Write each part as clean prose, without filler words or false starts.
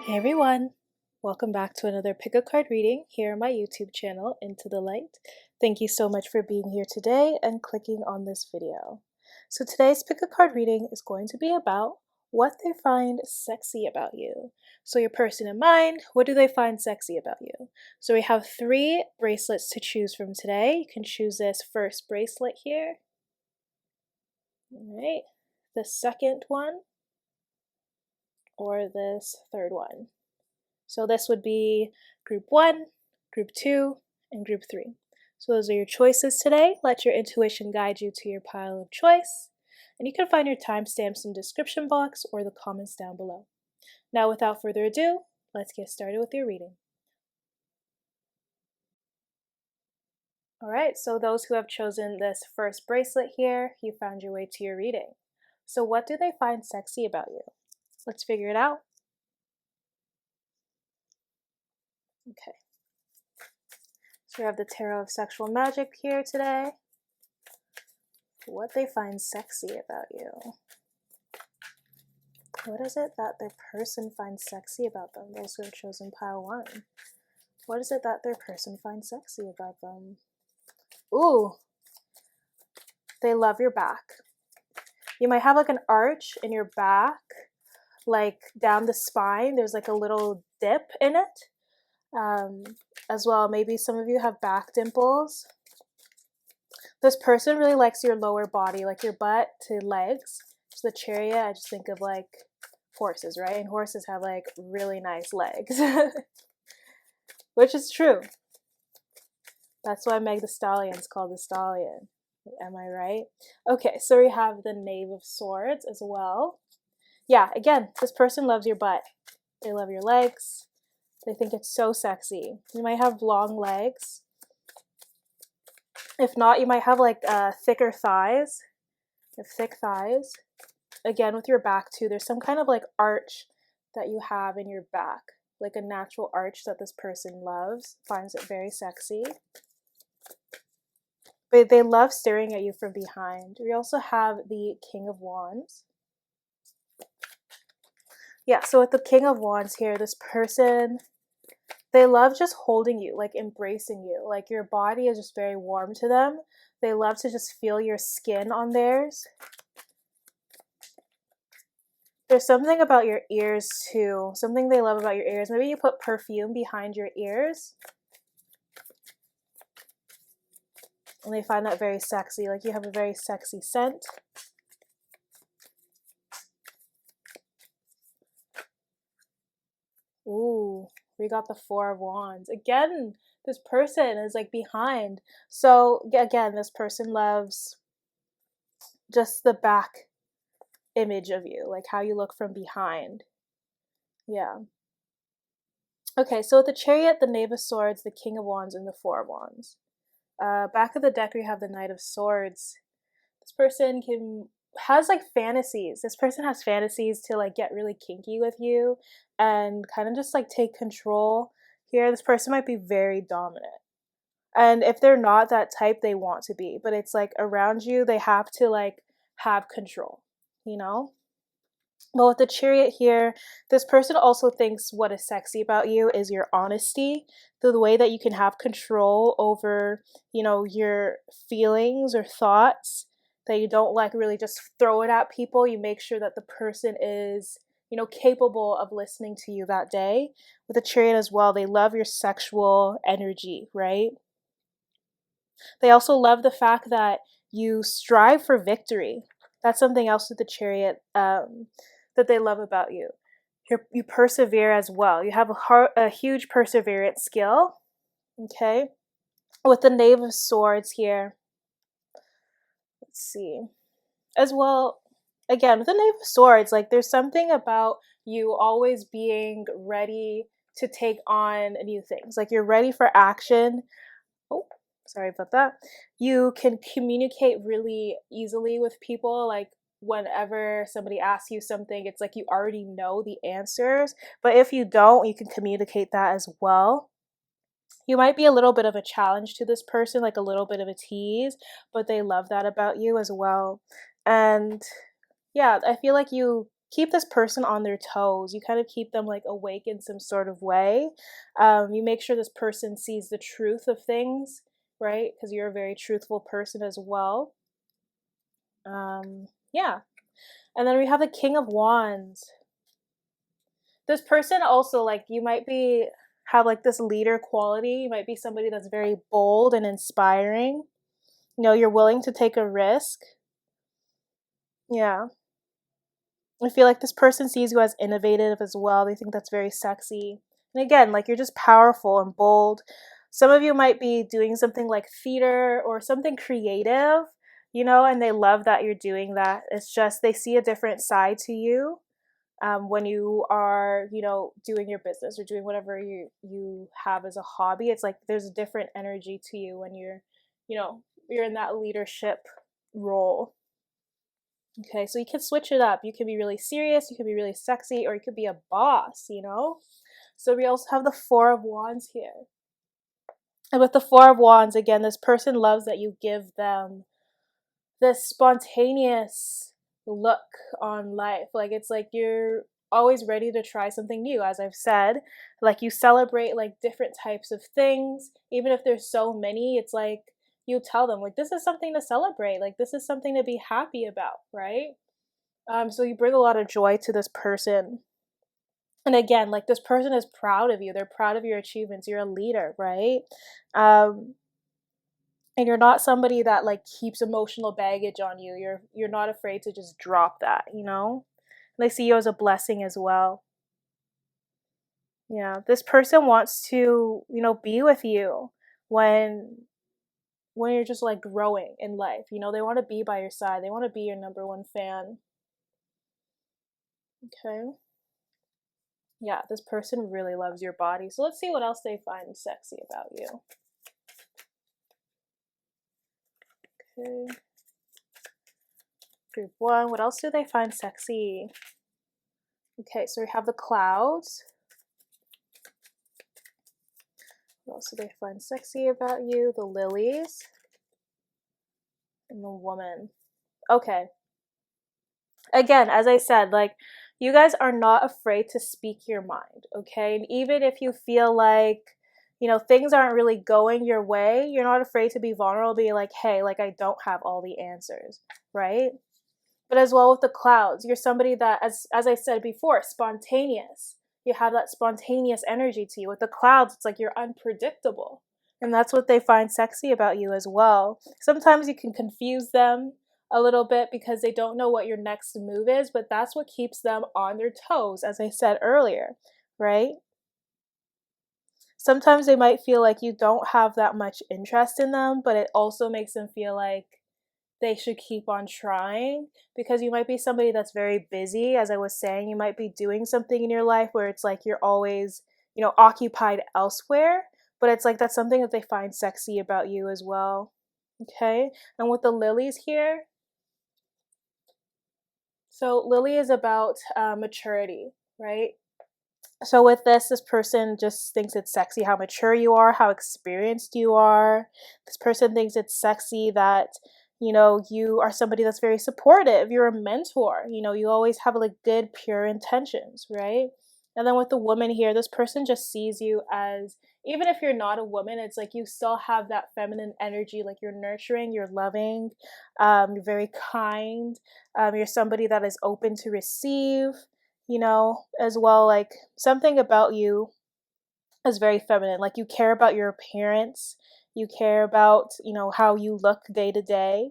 Hey everyone! Welcome back to another pick a card reading here on my YouTube channel, Into the Light. Thank you so much for being here today and clicking on this video. So today's pick a card reading is going to be about what they find sexy about you. So your person in mind, what do they find sexy about you? So we have 3 bracelets to choose from today. You can choose this first bracelet here. All right, the second one, or this third one. So this would be group 1, group 2, and group 3. So those are your choices today. Let your intuition guide you to your pile of choice. And you can find your timestamps in the description box or the comments down below. Now without further ado, let's get started with your reading. Alright, so those who have chosen this first bracelet here, you found your way to your reading. So what do they find sexy about you? Let's figure it out. Okay. So we have the Tarot of Sexual Magic here today. What they find sexy about you. What is it that their person finds sexy about them? Those who have chosen pile 1. What is it that their person finds sexy about them? Ooh, they love your back. You might have like an arch in your back, like down the spine. There's like a little dip in it. As well, maybe some of you have back dimples. This person really likes your lower body, like your butt to legs. So the chariot, I just think of like horses, right? And horses have like really nice legs, which is true. That's why Meg the Stallion's called the Stallion. Am I right? Okay, so we have the Knave of Swords as well. Yeah, again, this person loves your butt. They love your legs. They think it's so sexy. You might have long legs. If not, you might have like thicker thighs. You have thick thighs. Again, with your back too, there's some kind of like arch that you have in your back, like a natural arch that this person loves, finds it very sexy. But they love staring at you from behind. We also have the King of Wands. Yeah, so with the King of Wands here, this person, they love just holding you, like embracing you. Like your body is just very warm to them. They love to just feel your skin on theirs. There's something about your ears too. Something they love about your ears. Maybe you put perfume behind your ears. And they find that very sexy. Like you have a very sexy scent. Ooh, we got the 4 of Wands. Again, this person is like behind. So again, this person loves just the back image of you, like how you look from behind. Yeah. Okay, so with the Chariot, the Knave of Swords, the King of Wands, and the 4 of Wands. Back of the deck, we have the Knight of Swords. This person has like fantasies. This person has fantasies to like get really kinky with you and kind of just like take control here. This person might be very dominant. And if they're not that type, they want to be. But it's like around you, they have to like have control, you know? Well, with the Chariot here, this person also thinks what is sexy about you is your honesty, the way that you can have control over, you know, your feelings or thoughts, that you don't like really just throw it at people. You make sure that the person is, you know, capable of listening to you that day. With the Chariot as well, they love your sexual energy, right? They also love the fact that you strive for victory. That's something else with the Chariot that they love about you. You persevere as well. You have a huge perseverance skill. Okay. With the Knave of Swords here. Let's see. As well, again, with the Knave of Swords, like there's something about you always being ready to take on new things. Like you're ready for action. Oh, sorry about that. You can communicate really easily with people. Like whenever somebody asks you something, it's like you already know the answers. But if you don't, you can communicate that as well. You might be a little bit of a challenge to this person, like a little bit of a tease, but they love that about you as well. And yeah, I feel like you keep this person on their toes. You kind of keep them like awake in some sort of way. You make sure this person sees the truth of things, right? Because you're a very truthful person as well. Yeah. And then we have the King of Wands. This person also, like, you might be have like this leader quality. You might be somebody that's very bold and inspiring. You know, you're willing to take a risk. Yeah. I feel like this person sees you as innovative as well. They think that's very sexy. And again, like, you're just powerful and bold. Some of you might be doing something like theater or something creative, you know, and they love that you're doing that. It's just they see a different side to you when you are, you know, doing your business or doing whatever you have as a hobby. It's like there's a different energy to you when you're, you know, you're in that leadership role. Okay, so you can switch it up. You can be really serious, you can be really sexy, or you could be a boss, you know? So we also have the Four of Wands here. And with the Four of Wands, again, this person loves that you give them this spontaneous look on life. Like, it's like you're always ready to try something new, as I've said. Like, you celebrate like different types of things. Even if there's so many, it's like you tell them, like, this is something to celebrate. Like, this is something to be happy about, right? So you bring a lot of joy to this person. And again, like, this person is proud of you. They're proud of your achievements. You're a leader, right? Um, and you're not somebody that like keeps emotional baggage on you. You're not afraid to just drop that, you know? And they see you as a blessing as well. Yeah, this person wants to, you know, be with you when you're just like growing in life. You know, they want to be by your side. They want to be your number one fan. Okay. Yeah, this person really loves your body. So let's see what else they find sexy about you. Okay. Group one, what else do they find sexy? Okay, so we have the clouds. What else do they find sexy about you? The lilies. And the woman. Okay. Again, as I said, like, you guys are not afraid to speak your mind, okay? And even if you feel like, you know, things aren't really going your way, you're not afraid to be vulnerable, be like, hey, like, I don't have all the answers, right? But as well with the clouds, you're somebody that, as I said before, spontaneous. You have that spontaneous energy to you. With the clouds, it's like you're unpredictable. And that's what they find sexy about you as well. Sometimes you can confuse them a little bit because they don't know what your next move is, but that's what keeps them on their toes, as I said earlier, right? Sometimes they might feel like you don't have that much interest in them, but it also makes them feel like they should keep on trying, because you might be somebody that's very busy. As I was saying, you might be doing something in your life where it's like you're always, you know, occupied elsewhere, but it's like that's something that they find sexy about you as well. Okay. And with the lilies here, so lily is about maturity, right? So with this person just thinks it's sexy how mature you are, how experienced you are. This person thinks it's sexy that, you know, you are somebody that's very supportive. You're a mentor. You know, you always have like good, pure intentions, right? And then with the woman here, this person just sees you as, even if you're not a woman, it's like you still have that feminine energy. Like, you're nurturing, you're loving, you're very kind. You're somebody that is open to receive, you know, as well. Like, something about you is very feminine. Like, you care about your appearance, you care about, you know, how you look day to day.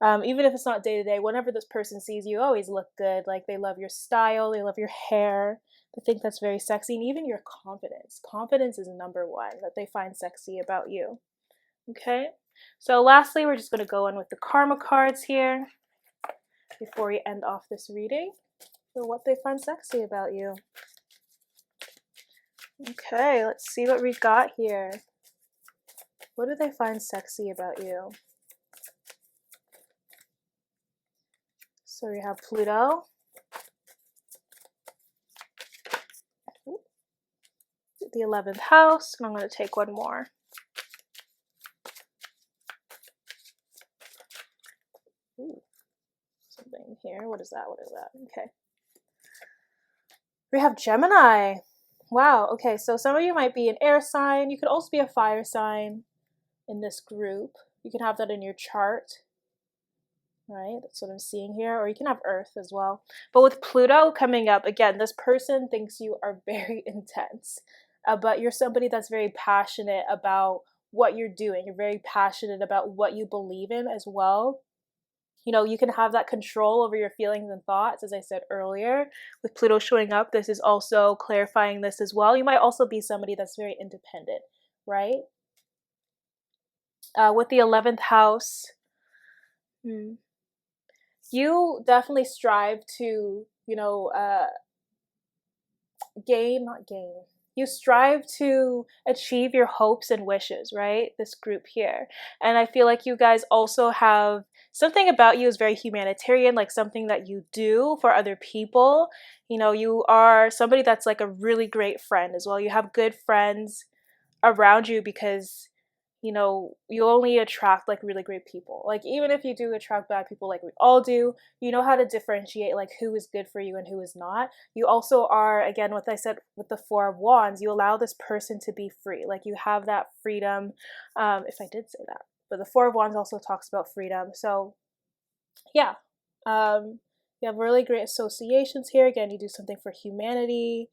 Even if it's not day to day, whenever this person sees you, you always look good. Like, they love your style, they love your hair. They think that's very sexy, and even your confidence. Confidence is number one that they find sexy about you. Okay, so lastly, we're just going to go in with the karma cards here before we end off this reading for what they find sexy about you. Okay, let's see what we got here. What do they find sexy about you? So we have Pluto, the 11th house, and I'm going to take one more. Ooh, something here. What is that? What is that? Okay. We have Gemini. Wow. Okay. So some of you might be an air sign. You could also be a fire sign in this group. You can have that in your chart, right? That's what I'm seeing here. Or you can have Earth as well. But with Pluto coming up, again, this person thinks you are very intense, but you're somebody that's very passionate about what you're doing. You're very passionate about what you believe in as well. You know, you can have that control over your feelings and thoughts, as I said earlier. With Pluto showing up, this is also clarifying this as well. You might also be somebody that's very independent, right? With the 11th house, you definitely strive to, not gain. You strive to achieve your hopes and wishes, right? This group here. And I feel like you guys also have something about you is very humanitarian, like something that you do for other people. You know, you are somebody that's like a really great friend as well. You have good friends around you because you only attract like really great people. Like even if you do attract bad people like we all do, you know how to differentiate like who is good for you and who is not. You also are, again, what I said with the Four of Wands, you allow this person to be free. Like you have that freedom, if I did say that. But the Four of Wands also talks about freedom. So yeah, you have really great associations here. Again, you do something for humanity.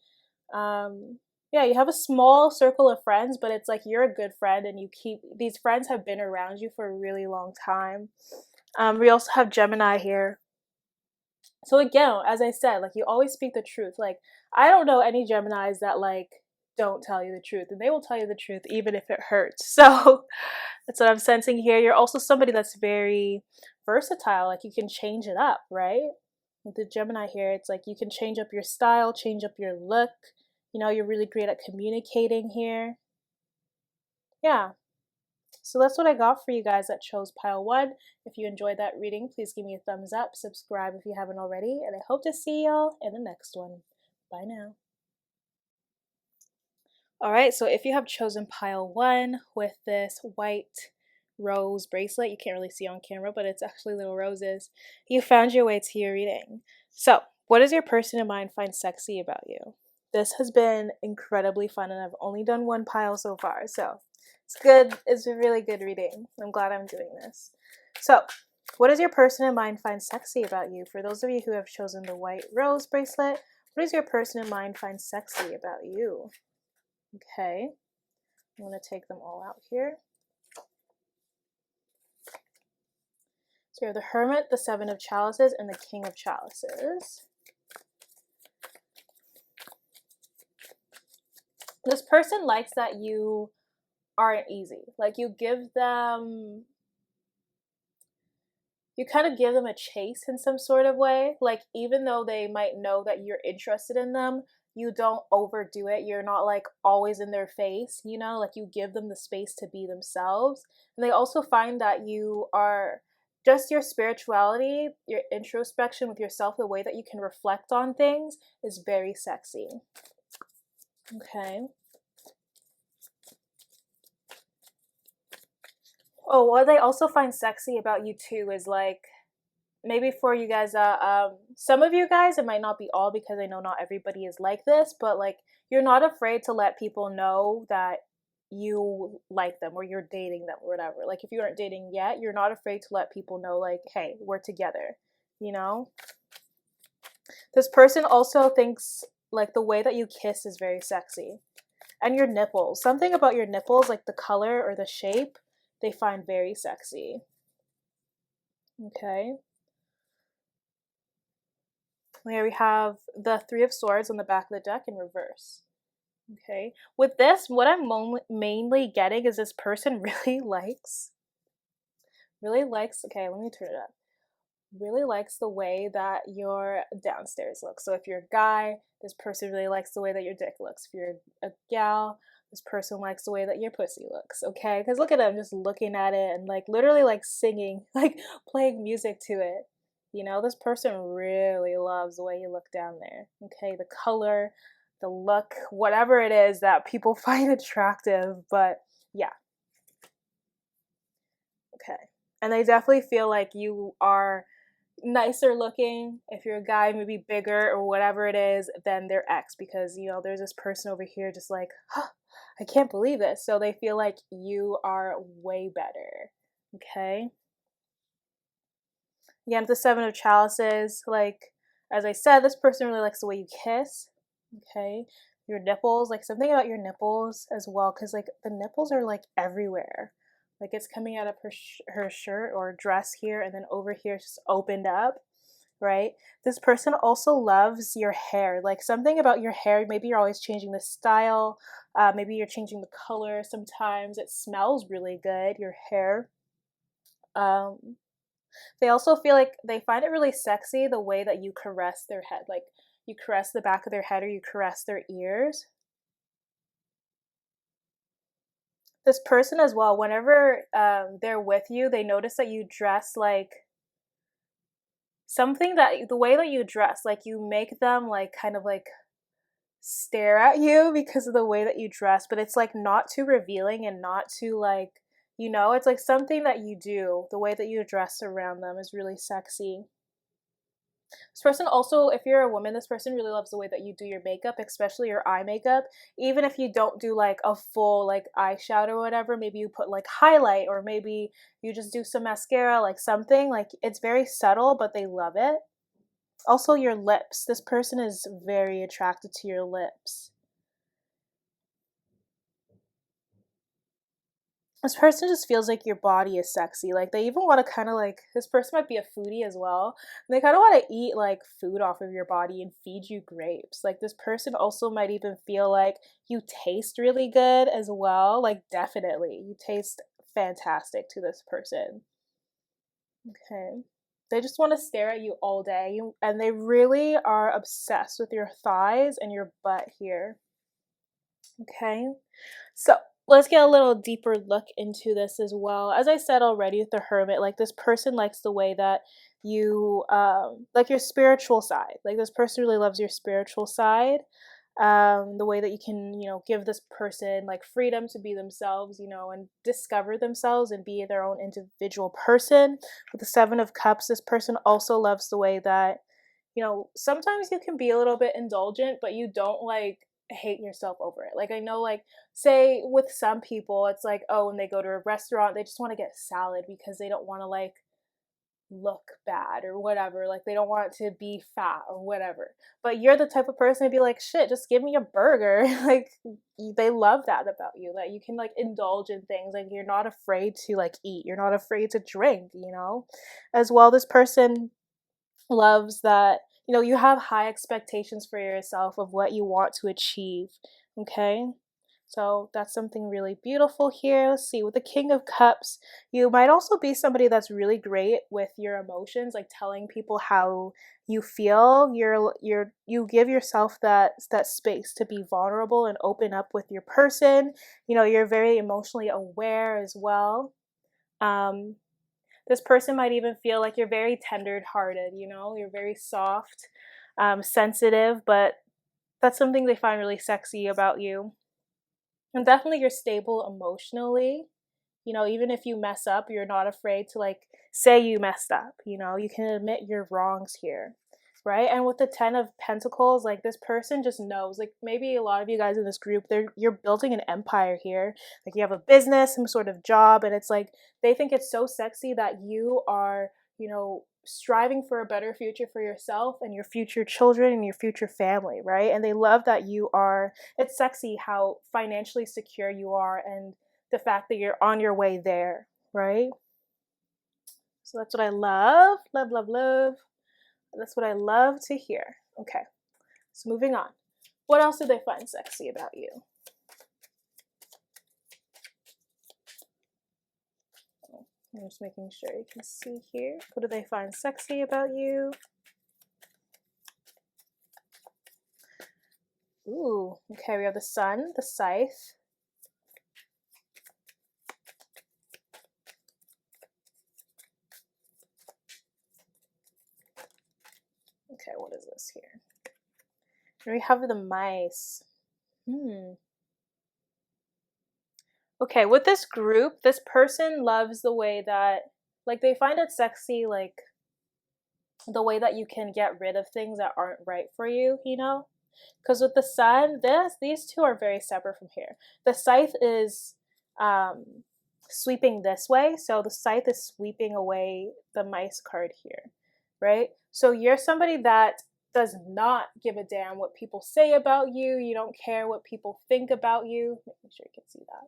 Yeah, you have a small circle of friends, but it's like you're a good friend and these friends have been around you for a really long time. We also have Gemini here. So again, as I said, like you always speak the truth. Like I don't know any Geminis that like don't tell you the truth, and they will tell you the truth even if it hurts. So that's what I'm sensing here. You're also somebody that's very versatile. Like you can change it up, right? With the Gemini here, it's like you can change up your style, change up your look. You're really great at communicating here. Yeah. So that's what I got for you guys that chose pile one. If you enjoyed that reading, please give me a thumbs up, subscribe if you haven't already, and I hope to see y'all in the next one. Bye now. All right, so if you have chosen pile one with this white rose bracelet, you can't really see on camera, but it's actually little roses, you found your way to your reading. So what does your person in mind find sexy about you? This has been incredibly fun, and I've only done one pile so far, so it's good. It's a really good reading. I'm glad I'm doing this. So what does your person in mind find sexy about you? For those of you who have chosen the white rose bracelet, what does your person in mind find sexy about you? Okay, I'm going to take them all out here. So you have the Hermit, the Seven of Chalices, and the King of Chalices. This person likes that you aren't easy. Like you kind of give them a chase in some sort of way. Like even though they might know that you're interested in them, you don't overdo it. You're not like always in their face, like you give them the space to be themselves. And they also find that you are just your spirituality, your introspection with yourself, the way that you can reflect on things is very sexy. Okay. Oh, what they also find sexy about you too is like, maybe for you guys, some of you guys, it might not be all because I know not everybody is like this, but like you're not afraid to let people know that you like them or you're dating them or whatever. Like if you aren't dating yet, you're not afraid to let people know like, hey, we're together, This person also thinks like the way that you kiss is very sexy. And your nipples. Something about your nipples, like the color or the shape, they find very sexy. Okay. Here we have the Three of Swords on the back of the deck in reverse. Okay. With this, what I'm mainly getting is this person really likes, okay, let me turn it up. Really likes the way that your downstairs looks. So if you're a guy, this person really likes the way that your dick looks. If you're a gal, this person likes the way that your pussy looks, okay? Because look at them just looking at it and like literally like singing, like playing music to it. This person really loves the way you look down there, okay? The color, the look, whatever it is that people find attractive, but yeah. Okay. And they definitely feel like you are nicer looking. If you're a guy, maybe bigger or whatever it is, than their ex, because there's this person over here just like, huh, I can't believe this. So they feel like you are way better. Okay. Again, the Seven of Chalices, like as I said, this person really likes the way you kiss. Okay. Your nipples, like something about your nipples as well, because like the nipples are like everywhere. Like it's coming out of her shirt or dress here, and then over here it's just opened up, right? This person also loves your hair, like something about your hair. Maybe you're always changing the style, maybe you're changing the color. Sometimes it smells really good, your hair. Um, they also feel like they find it really sexy the way that you caress their head, like you caress the back of their head or you caress their ears. This person as well, whenever they're with you, they notice that you dress like something that the way that you dress, like you make them like kind of like stare at you because of the way that you dress, but it's like not too revealing and not too like, it's like something that you do. The way that you dress around them is really sexy. This person also, if you're a woman, this person really loves the way that you do your makeup, especially your eye makeup. Even if you don't do like a full like eyeshadow or whatever, maybe you put like highlight, or maybe you just do some mascara, like something like it's very subtle, but they love it. Also, your lips. This person is very attracted to your lips. This person just feels like your body is sexy. Like they even want to kind of like, this person might be a foodie as well. They kind of want to eat like food off of your body and feed you grapes. Like this person also might even feel like you taste really good as well. Like definitely, you taste fantastic to this person. Okay. They just want to stare at you all day, and they really are obsessed with your thighs and your butt here. Okay. So let's get a little deeper look into this as well. As I said already with the hermit, like this person likes the way that you like your spiritual side. Like this person really loves your spiritual side. The way that you can, give this person like freedom to be themselves, and discover themselves and be their own individual person. With the Seven of Cups, this person also loves the way that, sometimes you can be a little bit indulgent, but you don't like hate yourself over it. Like I know, like say with some people, it's like, oh, when they go to a restaurant, they just want to get salad because they don't want to like look bad or whatever. Like they don't want to be fat or whatever. But you're the type of person to be like, shit, just give me a burger. Like they love that about you, that you can like indulge in things. Like you're not afraid to like eat. You're not afraid to drink, As well, this person loves that, you have high expectations for yourself of what you want to achieve. Okay. So that's something really beautiful here. Let's see, with the King of Cups, you might also be somebody that's really great with your emotions, like telling people how you feel. You give yourself that space to be vulnerable and open up with your person. You're very emotionally aware as well. Um, this person might even feel like you're very tender hearted, you're very soft, sensitive, but that's something they find really sexy about you. And definitely you're stable emotionally. Even if you mess up, you're not afraid to like say you messed up. You can admit your wrongs here. Right? And with the 10 of Pentacles, like this person just knows. Like maybe a lot of you guys in this group, you're building an empire here. Like you have a business, some sort of job, and it's like they think it's so sexy that you are, striving for a better future for yourself and your future children and your future family, right? And they love that you are, it's sexy how financially secure you are and the fact that you're on your way there, right? So that's what I love. Love, love, love. That's what I love to hear. Okay, so moving on. What else do they find sexy about you? I'm just making sure you can see here. What do they find sexy about you? Ooh, okay, we have the Sun, the Scythe. Okay, what is this here? And we have the Mice. Okay, with this group, this person loves the way that, like, they find it sexy, like, the way that you can get rid of things that aren't right for you, you know? Because with the sun, these two are very separate from here. The scythe is um, sweeping this way, so the scythe is sweeping away the mice card here, right? So you're somebody that does not give a damn what people say about you. You don't care what people think about you. Make sure you can see that.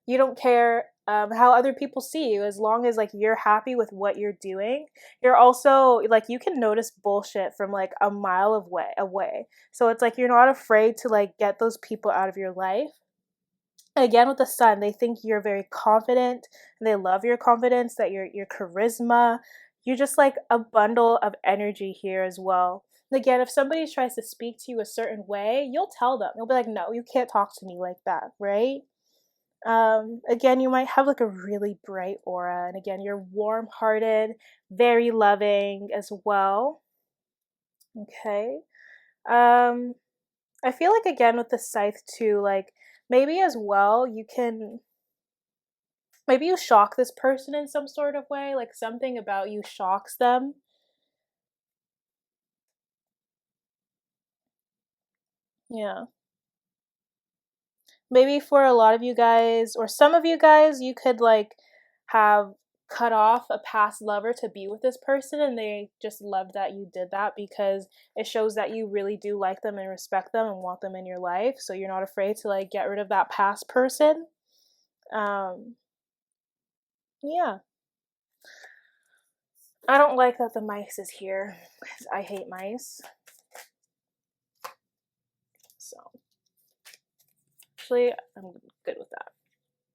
You don't care how other people see you, as long as like you're happy with what you're doing. You're also like, you can notice bullshit from like a mile of away. So it's like you're not afraid to like get those people out of your life. Again, with the sun, they think you're very confident and they love your confidence, that your charisma. You're just like a bundle of energy here as well. And again, if somebody tries to speak to you a certain way, you'll tell them. You'll be like, no, you can't talk to me like that, right? Again, you might have like a really bright aura, and again, you're warm-hearted, very loving as well. Okay. um I feel like, again, with the scythe too, like maybe as well you can, maybe you shock this person in some sort of way, like something about you shocks them. Yeah, maybe for a lot of you guys, or some of you guys, you could like have cut off a past lover to be with this person, and they just love that you did that, because it shows that you really do like them and respect them and want them in your life, so you're not afraid to like get rid of that past person. um yeah, I don't like that the mice is here, because I hate mice. So actually, I'm good with that.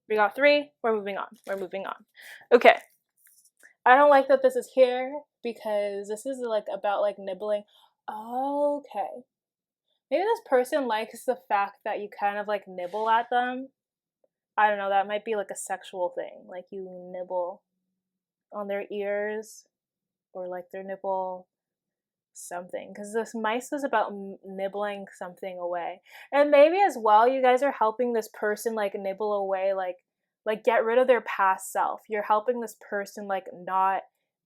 We got three. We're moving on. We're moving on. Okay. I don't like that this is here, because this is like about like nibbling. Okay. Maybe this person likes the fact that you kind of like nibble at them. I don't know. That might be like a sexual thing. Like you nibble on their ears, or like their nipple something, because this mice is about nibbling something away. And maybe as well, you guys are helping this person like nibble away, like get rid of their past self. You're helping this person like not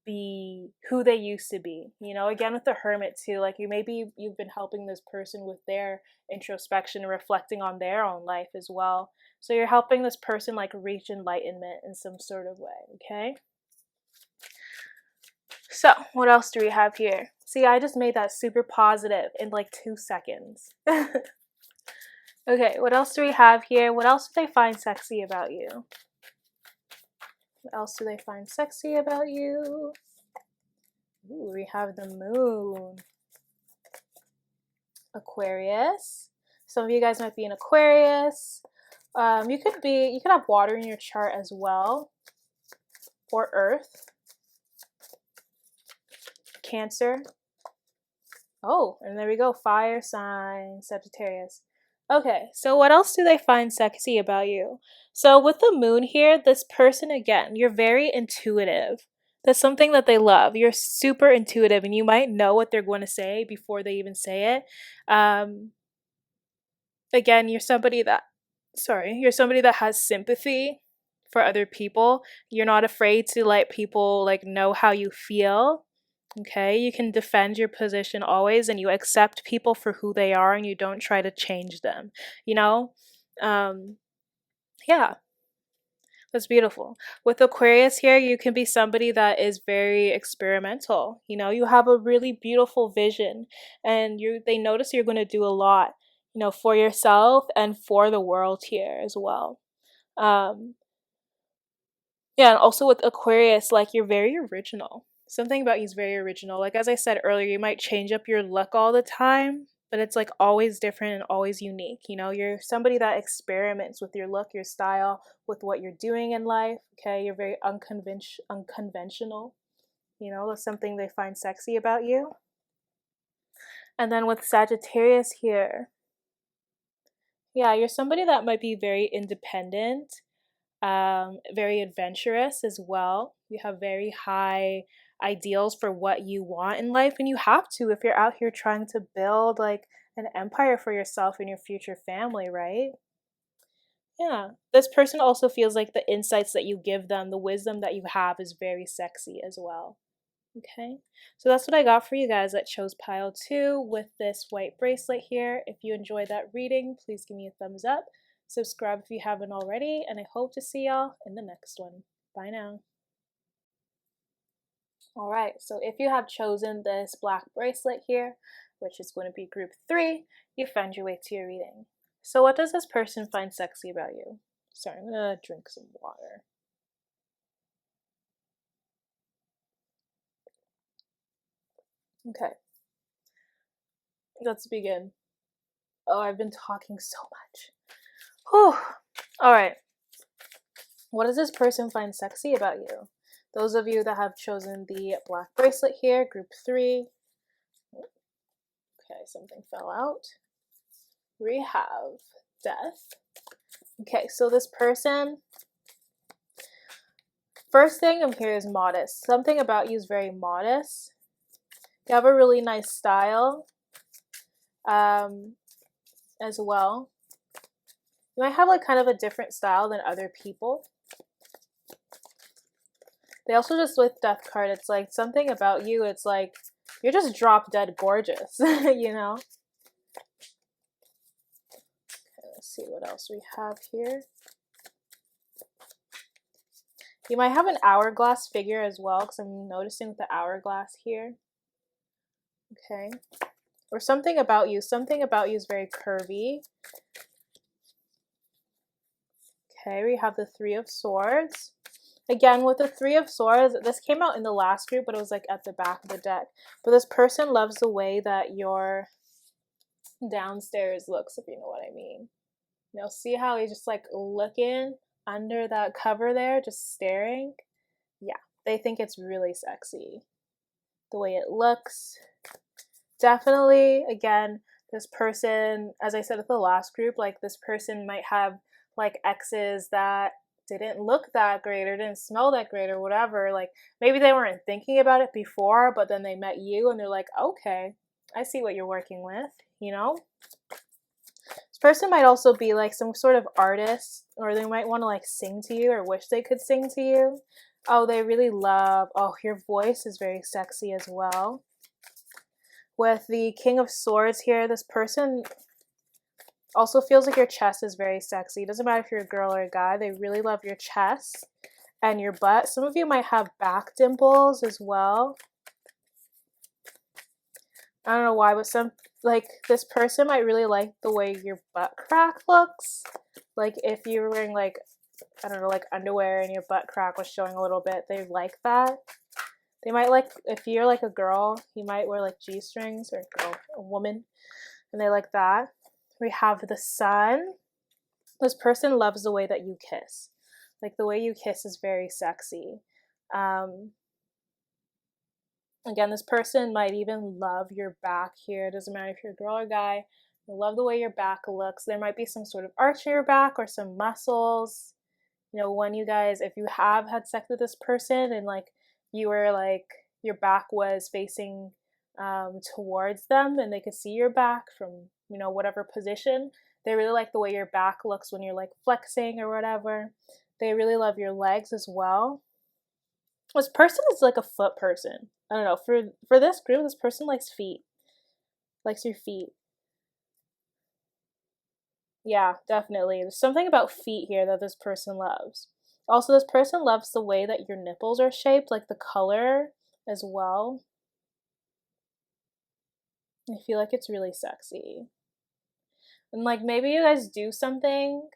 be who they used to be, you know? Again, with the hermit too, like you've been helping this person with their introspection and reflecting on their own life as well. So you're helping this person like reach enlightenment in some sort of way. Okay, so what else do we have here? See, I just made that super positive in like 2 seconds. Okay, what else do we have here? What else do they find sexy about you? What else do they find sexy about you? Ooh, we have the moon. Aquarius. Some of you guys might be an Aquarius. You could have water in your chart as well, or earth. Cancer. Oh, and there we go. Fire sign, Sagittarius. Okay, so what else do they find sexy about you? So with the moon here, this person, again, you're very intuitive. That's something that they love. You're super intuitive, and you might know what they're going to say before they even say it. Again, you're somebody that has sympathy for other people. You're not afraid to let people like know how you feel. Okay, you can defend your position always, and you accept people for who they are, and you don't try to change them, you know? Um, yeah, that's beautiful. With Aquarius here, you can be somebody that is very experimental. You know, you have a really beautiful vision, and they notice you're going to do a lot, you know, for yourself and for the world here as well. Um, Yeah, and also with Aquarius, like you're very original. Something about you is very original. Like as I said earlier, you might change up your look all the time, but it's like always different and always unique. You know, you're somebody that experiments with your look, your style, with what you're doing in life. Okay, you're very unconventional. You know, that's something they find sexy about you. And then with Sagittarius here, yeah, you're somebody that might be very independent, very adventurous as well. You have very high ideals for what you want in life, and you have to if you're out here trying to build like an empire for yourself and your future family, right? Yeah. This person also feels like the insights that you give them, the wisdom that you have is very sexy as well. Okay, so that's what I got for you guys that chose pile 2 with this white bracelet here. If you enjoyed that reading, please give me a thumbs up. Subscribe if you haven't already, and I hope to see y'all in the next one. Bye now. Alright, so if you have chosen this black bracelet here, which is going to be group 3, you found your way to your reading. So what does this person find sexy about you? Sorry, I'm gonna drink some water. Okay, let's begin. Oh, I've been talking so much. Whew. Alright, what does this person find sexy about you? Those of you that have chosen the black bracelet here, group 3. Okay, something fell out. We have death. Okay, so this person, first thing I'm here is modest. Something about you is very modest. You have a really nice style as well. You might have like kind of a different style than other people. They also just with death card, it's like something about you, it's like you're just drop dead gorgeous, you know? Okay, let's see what else we have here. You might have an hourglass figure as well, because I'm noticing with the hourglass here. Okay. Or something about you. Something about you is very curvy. Okay, we have the 3 of Swords. Again, with the 3 of Swords, this came out in the last group, but it was like at the back of the deck. But this person loves the way that your downstairs looks, if you know what I mean. You know, see how he's just like looking under that cover there, just staring? Yeah, they think it's really sexy. The way it looks. Definitely, again, this person, as I said at the last group, like this person might have like exes that didn't look that great or didn't smell that great or whatever. Like maybe they weren't thinking about it before, but then they met you and they're like, okay, I see what you're working with, you know? This person might also be like some sort of artist, or they might want to like sing to you or wish they could sing to you. Oh, they really love, oh, your voice is very sexy as well. With the King of Swords here, this person also feels like your chest is very sexy. It doesn't matter if you're a girl or a guy. They really love your chest and your butt. Some of you might have back dimples as well. I don't know why, but like this person might really like the way your butt crack looks. Like if you were wearing like, I don't know, like underwear and your butt crack was showing a little bit, they like that. They might like, if you're like a girl, you might wear like G-strings, or a woman, and they like that. We have the Sun. This person loves the way that you kiss. Like the way you kiss is very sexy. Again, this person might even love your back here. It doesn't matter if you're a girl or a guy. They love the way your back looks. There might be some sort of arch in your back or some muscles. You know, when you guys, if you have had sex with this person and like you were like, your back was facing towards them and they could see your back from, you know, whatever position, they really like the way your back looks when you're like flexing or whatever. They really love your legs as well. This person is like a foot person. I don't know, for this group, this person likes feet. Likes your feet. Yeah, definitely. There's something about feet here that this person loves. Also, this person loves the way that your nipples are shaped, like the color as well. I feel like it's really sexy. And like maybe you guys do something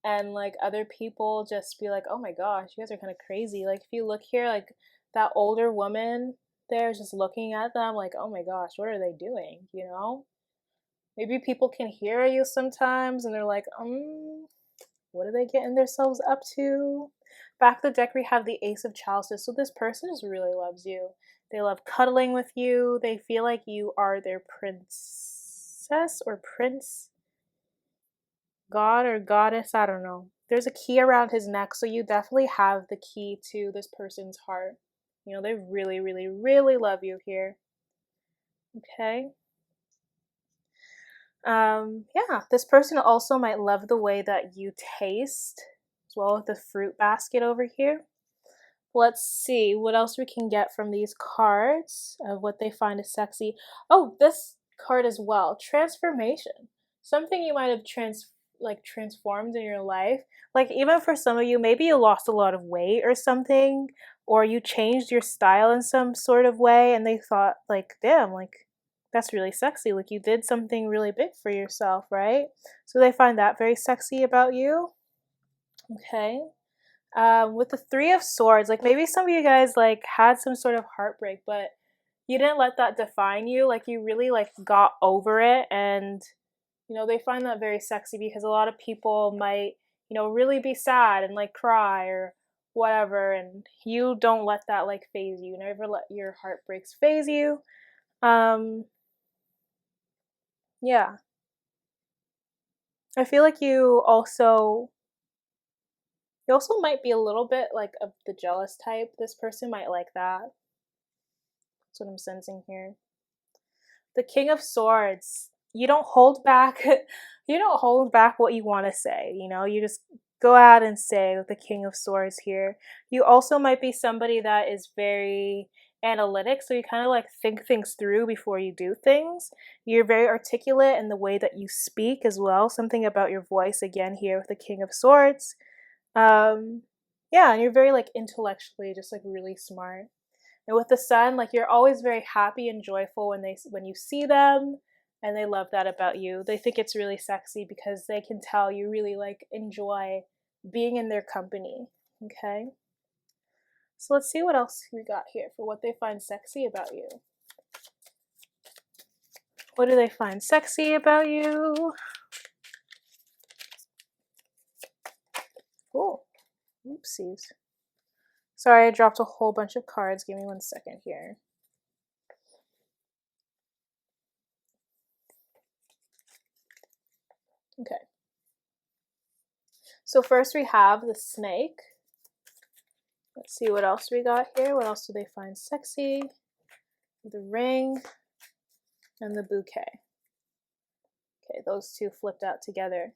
and like other people just be like, oh my gosh, you guys are kind of crazy. Like if you look here, like that older woman there is just looking at them like, oh my gosh, what are they doing? You know? Maybe people can hear you sometimes and they're like, what are they getting themselves up to? Back of the deck, we have the Ace of Chalices. So this person just really loves you. They love cuddling with you. They feel like you are their princess or prince, god or goddess. I don't know. There's a key around his neck, so you definitely have the key to this person's heart. You know, they really, really, really love you here. Okay. Yeah, this person also might love the way that you taste, as well with the fruit basket over here. Let's see what else we can get from these cards of what they find is sexy. Oh, this card as well. Transformation. Something you might have transformed in your life. Like even for some of you, maybe you lost a lot of weight or something, or you changed your style in some sort of way and they thought like, damn, like that's really sexy. Like you did something really big for yourself, right? So they find that very sexy about you. Okay. With the Three of Swords, like maybe some of you guys like had some sort of heartbreak, but you didn't let that define you. Like you really like got over it, and they find that very sexy because a lot of people might really be sad and like cry or whatever, and you don't let that like phase you. You never let your heartbreaks phase you. Um, yeah, I feel like you also might be a little bit like of the jealous type. This person might like that. That's what I'm sensing here. The King of Swords. You don't hold back. You don't hold back what you want to say. You just go out and say with the King of Swords here. You also might be somebody that is very analytic, so you kind of like think things through before you do things. You're very articulate in the way that you speak as well. Something about your voice again here with the King of Swords. Um, yeah, and you're very like intellectually just like really smart. And with the Sun, like you're always very happy and joyful when you see them, and they love that about you. They think it's really sexy because they can tell you really like enjoy being in their company. Okay? So let's see what else we got here for what they find sexy about you. What do they find sexy about you? Cool. Oopsies. Sorry, I dropped a whole bunch of cards. Give me 1 second here. Okay. So first we have the snake. Let's see what else we got here. What else do they find sexy? The ring and the bouquet. Okay, those two flipped out together.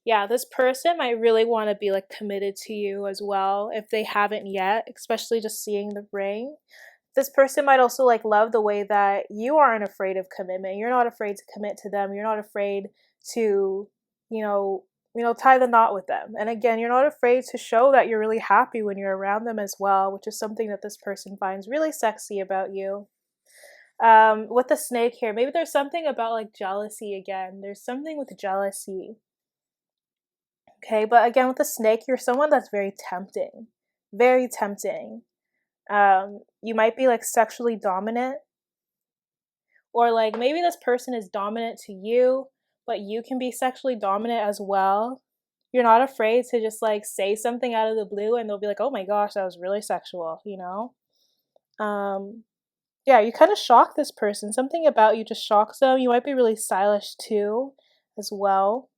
Yeah, this person might really want to be like committed to you as well if they haven't yet, especially just seeing the ring. This person might also like love the way that you aren't afraid of commitment. You're not afraid to commit to them. You're not afraid to, you know, tie the knot with them. And again, you're not afraid to show that you're really happy when you're around them as well, which is something that this person finds really sexy about you. With the snake here, maybe there's something about like jealousy again. There's something with jealousy. Okay, but again, with the snake, you're someone that's very tempting. Very tempting. You might be like sexually dominant, or like maybe this person is dominant to you, but you can be sexually dominant as well. You're not afraid to just like say something out of the blue and they'll be like, oh my gosh, that was really sexual. Yeah, you kind of shock this person. Something about you just shocks them. You might be really stylish too, as well.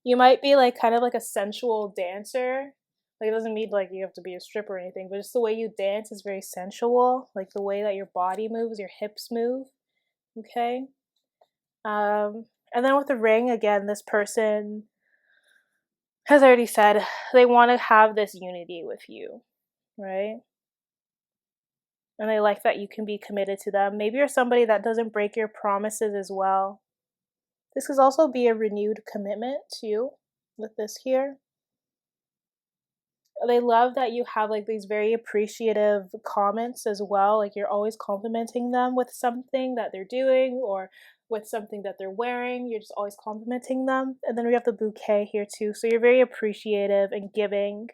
You might be like kind of like a sensual dancer. Like it doesn't mean like you have to be a stripper or anything, but just the way you dance is very sensual. Like the way that your body moves, your hips move. Okay. And then with the ring, again, this person has already said they want to have this unity with you, right? And they like that you can be committed to them. Maybe you're somebody that doesn't break your promises as well. This could also be a renewed commitment too with this here. They love that you have like these very appreciative comments as well. Like you're always complimenting them with something that they're doing or with something that they're wearing. You're just always complimenting them. And then we have the bouquet here too. So you're very appreciative and giving.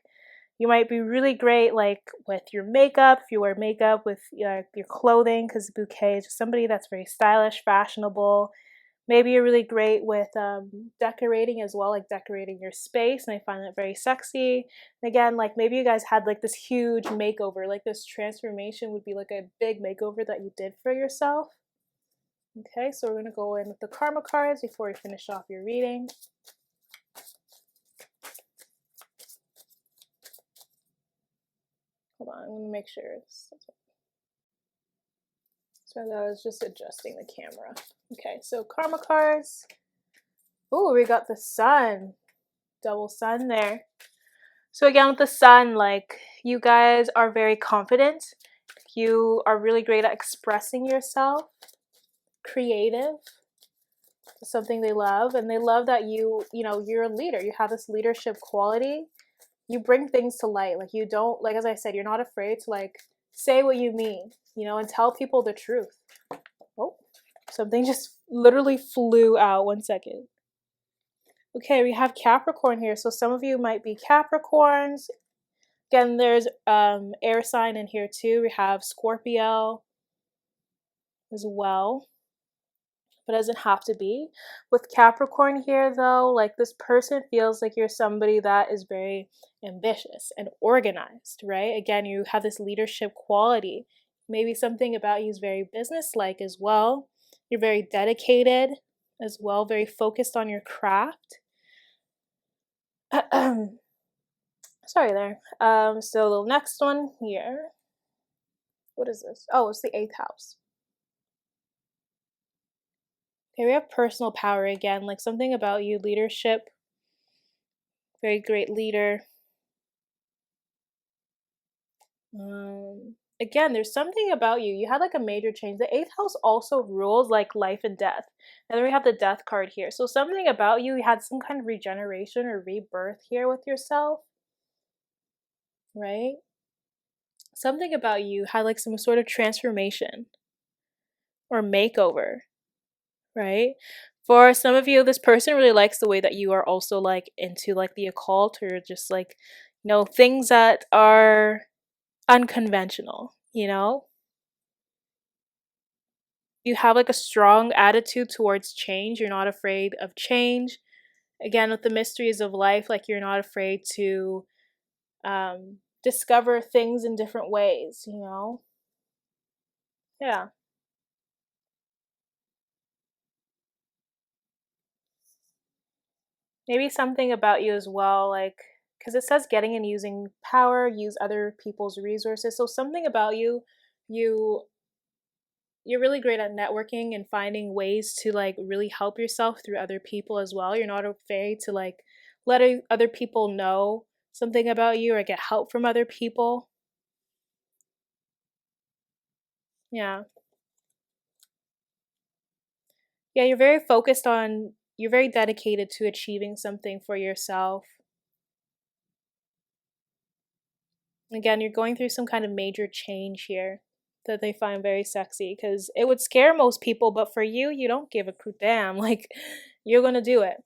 You might be really great like with your makeup, if you wear makeup, with your clothing, because bouquet is just somebody that's very stylish, fashionable. Maybe you're really great with decorating as well, like decorating your space, and I find that very sexy. And again, like maybe you guys had like this huge makeover, like this transformation would be like a big makeover that you did for yourself. Okay, so we're going to go in with the karma cards before we finish off your reading. Hold on, I'm going to make sure it's... So I was just adjusting the camera. Okay, so karma cards. Oh, we got the sun. Double sun there. So again, with the sun, like, you guys are very confident. You are really great at expressing yourself. Creative. Something they love, and they love that you're a leader. You have this leadership quality. You bring things to light. Like, you don't, like, as I said, you're not afraid to, like, say what you mean, and tell people the truth. Oh, something just literally flew out. 1 second. Okay, we have Capricorn here. So some of you might be Capricorns. Again, there's air sign in here too. We have Scorpio as well, but it doesn't have to be. With Capricorn here though, like, this person feels like you're somebody that is very ambitious and organized, right? Again, you have this leadership quality. Maybe something about you is very business-like as well. You're very dedicated as well, very focused on your craft. Sorry there. So the next one here. What is this? Oh, it's the 8th house. Okay, we have personal power again, like something about you, leadership, very great leader. Again, there's something about you. You had like a major change. The 8th house also rules like life and death. And then we have the death card here. So something about you had some kind of regeneration or rebirth here with yourself, right? Something about you had like some sort of transformation or makeover, right? For some of you, this person really likes the way that you are also like into like the occult, or just like, things that are unconventional, You have like a strong attitude towards change. You're not afraid of change. Again, with the mysteries of life, like, you're not afraid to discover things in different ways. Yeah. Maybe something about you as well, like, because it says getting and using power, use other people's resources. So something about you, you you're really great at networking and finding ways to like really help yourself through other people as well. You're not afraid to like let other people know something about you or get help from other people. Yeah. Yeah, you're very dedicated to achieving something for yourself. Again, you're going through some kind of major change here that they find very sexy, because it would scare most people, but for you, you don't give a damn. Like, you're going to do it.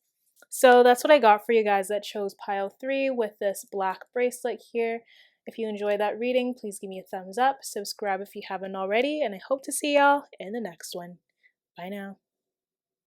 So that's what I got for you guys that chose pile 3 with this black bracelet here. If you enjoyed that reading, please give me a thumbs up, subscribe if you haven't already, and I hope to see y'all in the next one. Bye now.